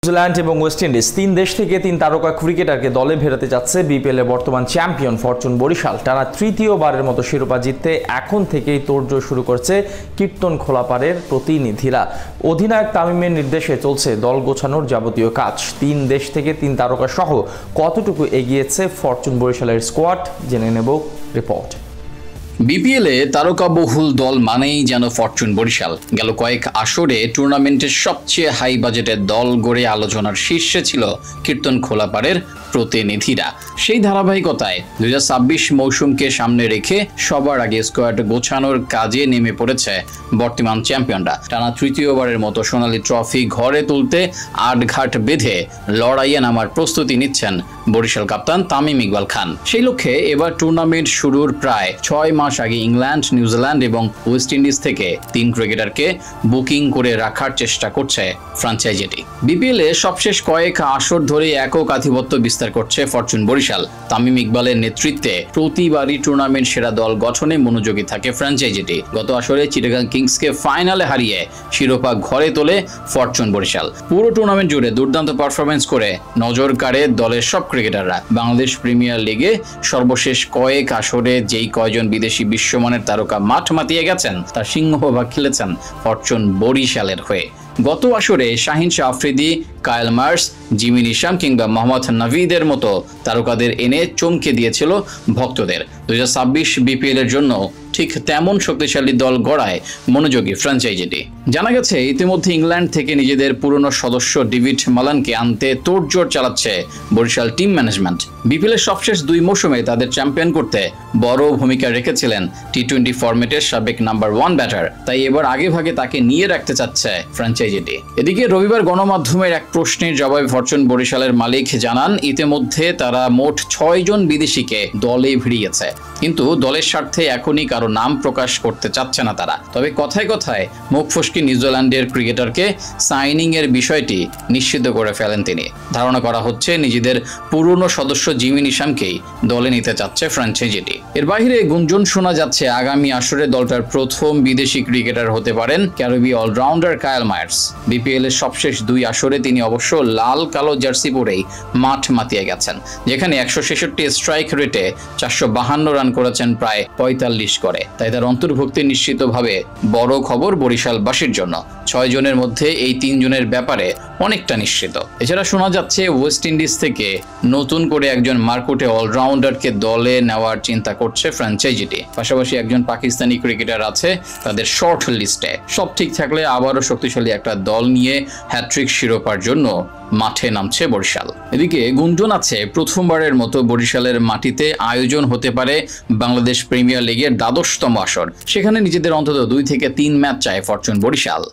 New Zealand এবং West Indies 3 দেশ থেকে 3 তারকা ক্রিকেটারকে দলে ফেরাতে যাচ্ছে বিপিএল এর বর্তমান চ্যাম্পিয়ন ফরচুন বরিশাল। টানা তৃতীয়বারের মতো শিরোপা জিততে এখন থেকেই তোড়জোড় শুরু করছে কীর্তন খোলাপাড়ের প্রতিনিধিরা। অধিনায়ক তামিমের নির্দেশে চলছে দল গোছানোর যাবতীয় কাজ। 3 দেশ থেকে 3 তারকা সহ কতটুকু এগিয়েছে ফরচুন বরিশালের স্কোয়াড, জেনে নেব রিপোর্ট। বিপিএলে তারকাবহুল দল মানেই যেন ফরচুন বরিশাল। গেল কয়েক আসরে টুর্নামেন্টের সবচেয়ে হাই বাজেটের দল গড়ে আলোচনার শীর্ষে ছিল কীর্তন খোলাপাড়ের প্রতিনিধিরা। সেই ধারাবাহিকতায় 2026 মৌসুমকে সামনে রেখে সবার আগে স্কোয়াড গোছানোর কাজে নেমে পড়েছে বর্তমান চ্যাম্পিয়নরা। টানা তৃতীয়বারের মতো সোনালী ট্রফি ঘরে তুলতে আটঘাট বেঁধে লড়াইয়ে নামার প্রস্তুতি নিচ্ছেন বরিশাল কাপ্তান তামিম ইকবাল খান। সেই লক্ষ্যে এবার টুর্নামেন্ট শুরুর প্রায় 6 মাস আগে ইংল্যান্ড, নিউজিল্যান্ড এবং ওয়েস্ট ইন্ডিজ থেকে 3 ক্রিকেটারকে বুকিং করে রাখার চেষ্টা করছে ফ্র্যাঞ্চাইজিটি। বিপিএল এ সবশেষ কয়েক আসর ধরে একক আধিপত্য বিস্তার করছে ফরচুন বরিশাল। তামিম ইকবালের নেতৃত্বে প্রতিবারই টুর্নামেন্ট সেরা দল গঠনে মনোযোগী থাকে ফ্র্যাঞ্চাইজিটি। গত আসরে চিটাগাং কিংসকে ফাইনালে হারিয়ে শিরোপা ঘরে তোলে ফরচুন বরিশাল। পুরো টুর্নামেন্ট জুড়ে দুর্দান্ত পারফরমেন্স করে নজর কাড়ে দলের সব ক্রিকেটাররা। বাংলাদেশ প্রিমিয়ার লিগে সর্বশেষ কয়েক আসরে যেই কয়জন বিদেশি বিশ্বমানের তারকা মাঠ মাতিয়ে গেছেন তার সিংহভাগ খেলেছেন ফরচুন বরিশালের হয়ে। গত আসরে Shaheen Shah Afridi, Kyle Mayers, Jimmy Neesham কিংবা মোহাম্মদ নাভিদের মতো তারকাদের এনে চমকে দিয়েছিল ভক্তদের। 2026 বিপিএল এর জন্য ঠিক তেমন শক্তিশালী দল গড়ায় মনোযোগী ফ্র্যাঞ্চাইজিটি। জানা গেছে ইতিমধ্যে ইংল্যান্ড থেকে নিজেদের পুরনো সদস্য ডেভিড মালানকে আনতে তোড়জোড় চালাচ্ছে বরিশাল টিম ম্যানেজমেন্ট। বিপিএল এর সবশেষ 2 মৌসুমে তাদের চ্যাম্পিয়ন করতে বড় ভূমিকা রেখেছিলেন টি20 ফরম্যাটের সাবেক নাম্বার 1 ব্যাটার। তাই এবার আগে ভাগে তাকে নিয়ে রাখতে চাচ্ছে ফ্র্যাঞ্চাইজিটি। এদিকে রবিবার গণমাধ্যমের এক প্রশ্নের জবাবে ফরচুন বরিশালের মালিক জানান ইতিমধ্যে তারা মোট 6 জন বিদেশিকে দলে ভিড়িয়েছে, কিন্তু দলের স্বার্থে এখনই কারো নাম প্রকাশ করতে চাচ্ছে না তারা। তবে কথায় কথায় মুখ ফসকে নিউজিল্যান্ডের ক্রিকেটারকে সাইনিং এর বিষয়টি নিশ্চিত করে ফেলেন তিনি। ধারণা করা হচ্ছে নিজেদের পুরনো সদস্য জিমি নিশামকেই দলে নিতে চাচ্ছে ফ্র্যাঞ্চাইজিটি। এর বাইরে গুঞ্জন শোনা যাচ্ছে আগামী আসরে দলটার প্রথম বিদেশি ক্রিকেটার হতে পারেন ক্যারিবীয় অলরাউন্ডার কায়েল মার্স। বিপিএল এর সবশেষ 2 আসরে তিনি অবশ্য লাল কালো জার্সি পরেই মাঠ মাতিয়ে গেছেন, যেখানে 166 স্ট্রাইক রেটে 452 রান করেছেন প্রায় 45 করে। তাই তার অন্তর্ভুক্তি নিশ্চিতভাবে বড় খবর বরিশালবাসীর জন্য। 6 জনের মধ্যে এই 3 জনের ব্যাপারে অনেকটা নিশ্চিত। এছাড়া শোনা যাচ্ছে ওয়েস্ট ইন্ডিজ থেকে নতুন করে একজন মারকুটে অলরাউন্ডারকে দলে নেওয়ার চিন্তা করছে ফ্র্যাঞ্চাইজিটি। পাশাপাশি একজন পাকিস্তানি ক্রিকেটার আছে তাদের শর্ট লিস্টে। সব ঠিক থাকলে আবারও শক্তিশালী একটা দল নিয়ে হ্যাট্রিক শিরোপার জন্য মাঠে নামছে বরিশাল। এদিকে গুঞ্জন আছে প্রথমবারের মতো বরিশালের মাটিতে আয়োজন হতে পারে বাংলাদেশ প্রিমিয়ার লিগের 12তম আসর। সেখানে নিজেদের অন্তত 2 থেকে 3 ম্যাচ চায় ফরচুন বরিশাল।